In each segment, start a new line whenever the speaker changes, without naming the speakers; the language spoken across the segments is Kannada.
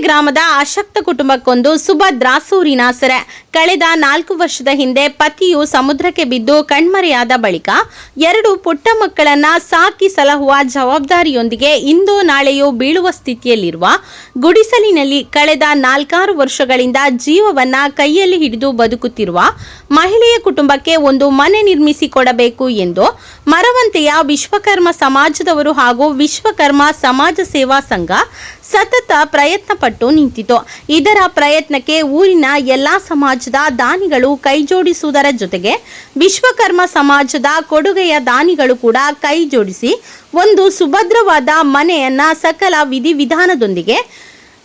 ಗ್ರಾಮದ ಅಶಕ್ತ ಕುಟುಂಬಕ್ಕೊಂದು ಸುಭದ್ರ ಸೂರಿನ ಸೆರೆ. ಕಳೆದ 4 ವರ್ಷದ ಹಿಂದೆ ಪತಿಯು ಸಮುದ್ರಕ್ಕೆ ಬಿದ್ದು ಕಣ್ಮರೆಯಾದ ಬಳಿಕ 2 ಪುಟ್ಟ ಮಕ್ಕಳನ್ನ ಸಾಕಿ ಸಲಹುವ ಜವಾಬ್ದಾರಿಯೊಂದಿಗೆ ಇಂದು ನಾಳೆಯೂ ಬೀಳುವ ಸ್ಥಿತಿಯಲ್ಲಿರುವ ಗುಡಿಸಲಿನಲ್ಲಿ ಕಳೆದ 4 ವರ್ಷಗಳಿಂದ ಜೀವವನ್ನ ಕೈಯಲ್ಲಿ ಹಿಡಿದು ಬದುಕುತ್ತಿರುವ ಮಹಿಳೆಯ ಕುಟುಂಬಕ್ಕೆ ಒಂದು ಮನೆ ನಿರ್ಮಿಸಿಕೊಡಬೇಕು ಎಂದು ಮರವಂತೆಯ ವಿಶ್ವಕರ್ಮ ಸಮಾಜದವರು ಹಾಗೂ ವಿಶ್ವಕರ್ಮ ಸಮಾಜ ಸೇವಾ ಸಂಘ ಸತತ ಪ್ರಯತ್ನ ಪಟ್ಟು ನಿಂತಿತು. ಇದರ ಪ್ರಯತ್ನಕ್ಕೆ ಊರಿನ ಎಲ್ಲಾ ಸಮಾಜದ ದಾನಿಗಳು ಕೈಜೋಡಿಸುವುದರ ಜೊತೆಗೆ ವಿಶ್ವಕರ್ಮ ಸಮಾಜದ ಕೊಡುಗೆಯ ದಾನಿಗಳು ಕೂಡ ಕೈ ಜೋಡಿಸಿ ಒಂದು ಸುಭದ್ರವಾದ ಮನೆಯನ್ನ ಸಕಲ ವಿಧಿವಿಧಾನದೊಂದಿಗೆ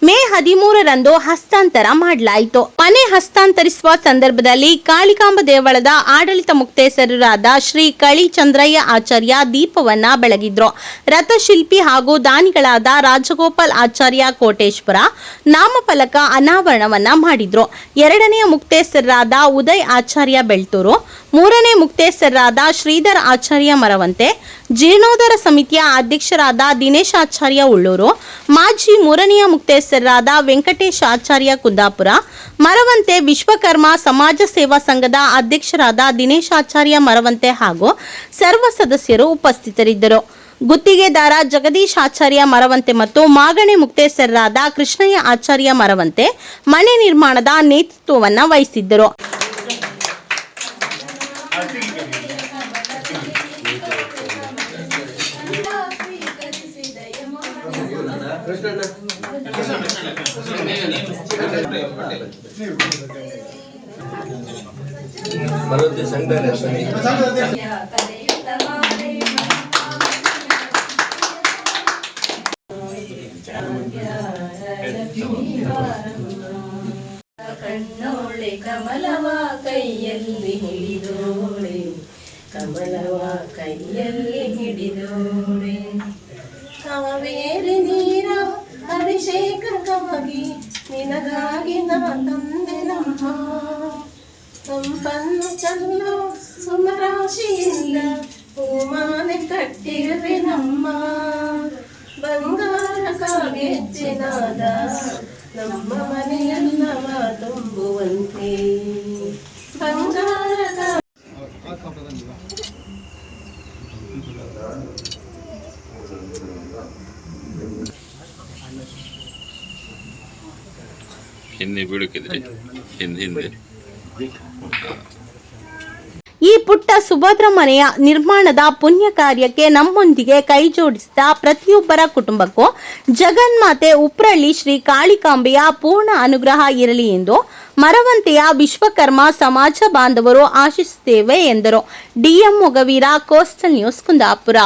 ಮೇ 13ರಂದು ಹಸ್ತಾಂತರ ಮಾಡಲಾಯಿತು. ಮನೆ ಹಸ್ತಾಂತರಿಸುವ ಸಂದರ್ಭದಲ್ಲಿ ಕಾಳಿಕಾಂಬ ದೇವಳದ ಆಡಳಿತ ಮುಕ್ತೇಸರರಾದ ಶ್ರೀ ಕಳಿ ಚಂದ್ರಯ್ಯ ಆಚಾರ್ಯ ದೀಪವನ್ನ ಬೆಳಗಿದ್ರು. ರಥಶಿಲ್ಪಿ ಹಾಗೂ ದಾನಿಗಳಾದ ರಾಜಗೋಪಾಲ್ ಆಚಾರ್ಯ ಕೋಟೇಶ್ವರ ನಾಮಫಲಕ ಅನಾವರಣವನ್ನ ಮಾಡಿದ್ರು. 2ನೇ ಮುಕ್ತೇಸರರಾದ ಉದಯ್ ಆಚಾರ್ಯ ಬೆಳ್ತೂರು, 3ನೇ ಮುಕ್ತೇಸರರಾದ ಶ್ರೀಧರ್ ಆಚಾರ್ಯ ಮರವಂತೆ, ಜೀರ್ಣೋದ್ಧಾರ ಸಮಿತಿಯ ಅಧ್ಯಕ್ಷರಾದ ದಿನೇಶ್ ಆಚಾರ್ಯ ಉಳ್ಳೂರು, ಮಾಜಿ 3ನೆಯ ಮುಕ್ತೇಸರರಾದ ವೆಂಕಟೇಶ್ ಆಚಾರ್ಯ ಕುಂದಾಪುರ, ಮರವಂತೆ ವಿಶ್ವಕರ್ಮ ಸಮಾಜ ಸೇವಾ ಸಂಘದ ಅಧ್ಯಕ್ಷರಾದ ದಿನೇಶ್ ಆಚಾರ್ಯ ಮರವಂತೆ ಹಾಗೂ ಸರ್ವ ಸದಸ್ಯರು ಉಪಸ್ಥಿತರಿದ್ದರು. ಗುತ್ತಿಗೆದಾರ ಜಗದೀಶ್ ಆಚಾರ್ಯ ಮರವಂತೆ ಮತ್ತು ಮಾಗಣೆ ಮುಕ್ತೇಸರರಾದ ಕೃಷ್ಣಯ್ಯ ಆಚಾರ್ಯ ಮರವಂತೆ ಮನೆ ನಿರ್ಮಾಣದ ನೇತೃತ್ವವನ್ನ ವಹಿಸಿದ್ದರು.
ಕಣ್ಣೋಳೆ ಕಮಲವ ಕೈಯಲ್ಲಿ ಹಿಡಿದೋಳೆ, ಕಮಲವ ಕೈಯಲ್ಲಿ ಹಿಡಿದೋಳೆ, ಕಾವೇರಿ ನೀರ ಅಭಿಷೇಕವಾಗಿ ನಿನಗಾಗಿ ನಾ ತಂದೆ ನಮ್ಮ, ಸಂಪನ್ನು ಚಲ್ಲೋ ಸುಮರಾಶಿಯಿಂದ ಹೂಮಾನೆ ಕಟ್ಟಿರುವೆ ನಮ್ಮ, ಬಂಗಾರ ಕಾಗೆಜ್ಜೆನಾದ ನಮ್ಮ ಮನೆಯಲ್ಲವ ತುಂಬುವಂತೆ, ಬಂಗಾರ
ಹಿಂದೆ ಬೀಳುಕಿದ್ರಿ ಹಿಂದೆ
ಈ ಪುಟ್ಟ ಸುಭದ್ರ ಮನೆಯ ನಿರ್ಮಾಣದ ಪುಣ್ಯ ಕಾರ್ಯಕ್ಕೆ ನಮ್ಮೊಂದಿಗೆ ಕೈ ಜೋಡಿಸಿದ ಪ್ರತಿಯೊಬ್ಬರ ಕುಟುಂಬಕ್ಕೂ ಜಗನ್ಮಾತೆ ಉಪ್ರಳ್ಳಿ ಶ್ರೀ ಕಾಳಿಕಾಂಬೆಯ ಪೂರ್ಣ ಅನುಗ್ರಹ ಇರಲಿ ಎಂದು ಮರವಂತೆಯ ವಿಶ್ವಕರ್ಮ ಸಮಾಜ ಬಾಂಧವರು ಆಶಿಸುತ್ತೇವೆ ಎಂದರು. DM Mogaveera, coastal news, Kundapura.